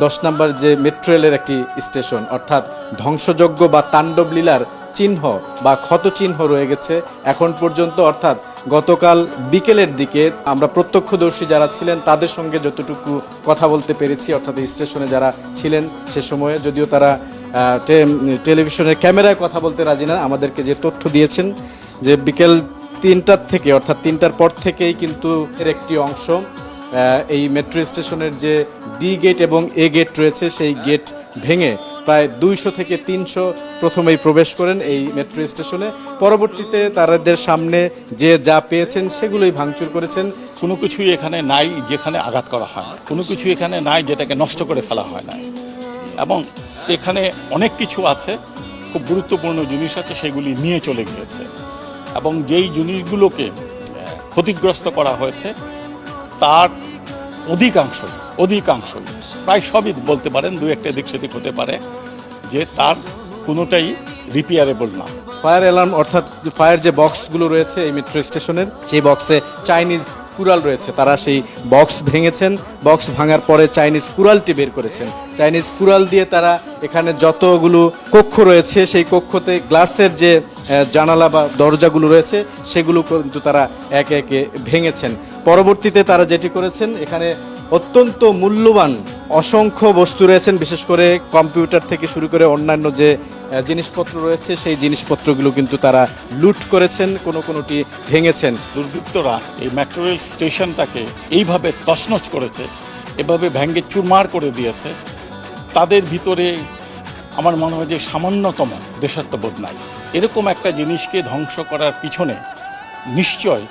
10 নম্বর যে মেট্রো রেলের একটি স্টেশন, অর্থাৎ ধ্বংসযজ্ঞ বা তাণ্ডব লীলার চিহ্ন বা ক্ষত চিহ্ন রয়ে গেছে এখন পর্যন্ত। অর্থাৎ গতকাল বিকেলের দিকে আমরা প্রত্যক্ষদর্শী যারা ছিলেন তাদের সঙ্গে যতটুকু কথা বলতে পেরেছি, অর্থাৎ স্টেশনে যারা ছিলেন সে সময়ে, যদিও তারা টেলিভিশনের ক্যামেরায় কথা বলতে রাজি না, আমাদেরকে যে তথ্য দিয়েছেন যে বিকেল 3টার থেকে, অর্থাৎ 3টার পর থেকেই কিন্তু এর একটি অংশ এই মেট্রো স্টেশনের যে ডি গেট এবং এ গেট রয়েছে সেই গেট ভেঙে প্রায় 200 থেকে 300 প্রথমেই প্রবেশ করেন এই মেট্রো স্টেশনে। পরবর্তীতে তাদের সামনে যে যা পেয়েছেন সেগুলোই ভাঙচুর করেছেন। কোনো কিছুই এখানে নাই যেখানে আঘাত করা হয়, কোনো কিছু এখানে নাই যেটাকে নষ্ট করে ফেলা হয় না। এবং এখানে অনেক কিছু আছে, খুব গুরুত্বপূর্ণ জিনিস আছে, সেগুলি নিয়ে চলে গিয়েছে। এবং যেই জিনিসগুলোকে ক্ষতিগ্রস্ত করা হয়েছে তার অধিকাংশই প্রায় সবই বলতে পারেন, দু একটা দিক সেদিক হতে পারে, যে তার কোনোটাই রিপেয়ারেবল না। ফায়ার অ্যালার্ম অর্থাৎ ফায়ার যে বক্সগুলো রয়েছে এই মেট্রো স্টেশনের, সেই বক্সে চাইনিজ কুড়াল রয়েছে, তারা সেই বক্স ভেঙেছেন। বক্স ভাঙার পরে চাইনিজ কুড়ালটি বের করেছেন। চাইনিজ কুড়াল দিয়ে তারা এখানে যতগুলো কক্ষ রয়েছে সেই কক্ষতে গ্লাসের যে জানালা বা দরজাগুলো রয়েছে সেগুলো কিন্তু তারা একে একে ভেঙেছেন। পরবর্তীতে তারা যেটি করেছেন, এখানে অত্যন্ত মূল্যবান অসংখ্য বস্তু রয়েছেন, বিশেষ করে কম্পিউটার থেকে শুরু করে অন্যান্য যে জিনিসপত্র রয়েছে সেই জিনিসপত্রগুলো কিন্তু তারা লুট করেছেন, কোনোটি ভেঙেছেন। দুর্বৃত্তরা এই মেট্রো রেল স্টেশনটাকে এইভাবে তছনছ করেছে, এভাবে ভেঙে চুরমার করে দিয়েছে, তাদের ভিতরে আমার মনে হয় যে সামান্যতম দেশাত্মবোধ নাই। এরকম একটা জিনিসকে ধ্বংস করার পিছনে নিশ্চয়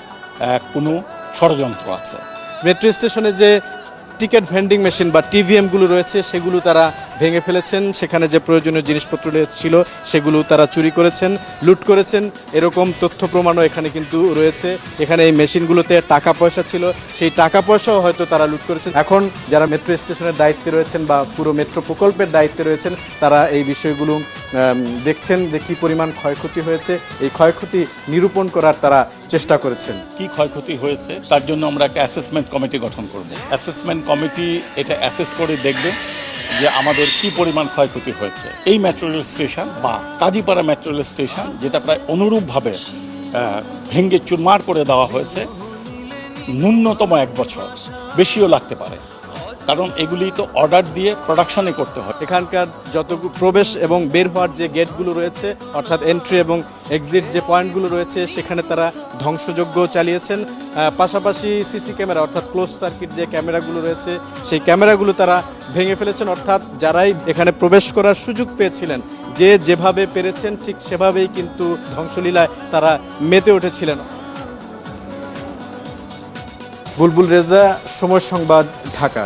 কোনো ষড়যন্ত্র আছে। মেট্রো স্টেশনে যে টিকিট ভেন্ডিং মেশিন বা টিভিএমগুলো রয়েছে সেগুলো তারা ভেঙে ফেলেছেন, সেখানে যে প্রয়োজনীয় জিনিসপত্র ছিল সেগুলো তারা চুরি করেছেন, লুট করেছেন, এরকম তথ্য প্রমাণও এখানে কিন্তু রয়েছে। এখানে এই মেশিনগুলোতে টাকা পয়সা ছিল, সেই টাকা পয়সাও হয়তো তারা লুট করেছেন। এখন যারা মেট্রো স্টেশনের দায়িত্বে রয়েছেন বা পুরো মেট্রো প্রকল্পের দায়িত্বে রয়েছেন তারা এই বিষয়গুলো দেখছেন যে কী পরিমাণ ক্ষয়ক্ষতি হয়েছে, এই ক্ষয়ক্ষতি নিরূপণ করার তারা চেষ্টা করেছেন। কি ক্ষয়ক্ষতি হয়েছে তার জন্য আমরা একটা অ্যাসেসমেন্ট কমিটি গঠন করব। অ্যাসেসমেন্ট কমিটি এটা অ্যাসেস করে দেখবে যে আমাদের কি পরিমাণ ক্ষয়ক্ষতি হয়েছে। এই মেট্রো রেল স্টেশন বা কাজীপাড়া মেট্রো রেল স্টেশন, যেটা প্রায় অনুরূপভাবে ভেঙে চুরমার করে দেওয়া হয়েছে, ন্যূনতম 1 বছর, বেশিও লাগতে পারে, কারণ এগুলি তো অর্ডার দিয়ে প্রোডাকশনে করতে হয়। এখানকার যত প্রবেশ এবং বের হওয়ার যে গেটগুলো রয়েছে, অর্থাৎ এন্ট্রি এবং এক্সিট যে পয়েন্টগুলো রয়েছে সেখানে তারা ধ্বংসযজ্ঞ চালিয়েছেন। পাশাপাশি সিসি ক্যামেরা অর্থাৎ ক্লোজ সার্কিট যে ক্যামেরাগুলো রয়েছে সেই ক্যামেরাগুলো তারা ভেঙে ফেলেছেন। অর্থাৎ যারাই এখানে প্রবেশ করার সুযোগ পেয়েছিলেন, যে যেভাবে পেরেছেন ঠিক সেভাবেই কিন্তু ধ্বংসলীলায় তারা মেতে উঠেছিলেন। বুলবুল রেজা, সময় সংবাদ, ঢাকা।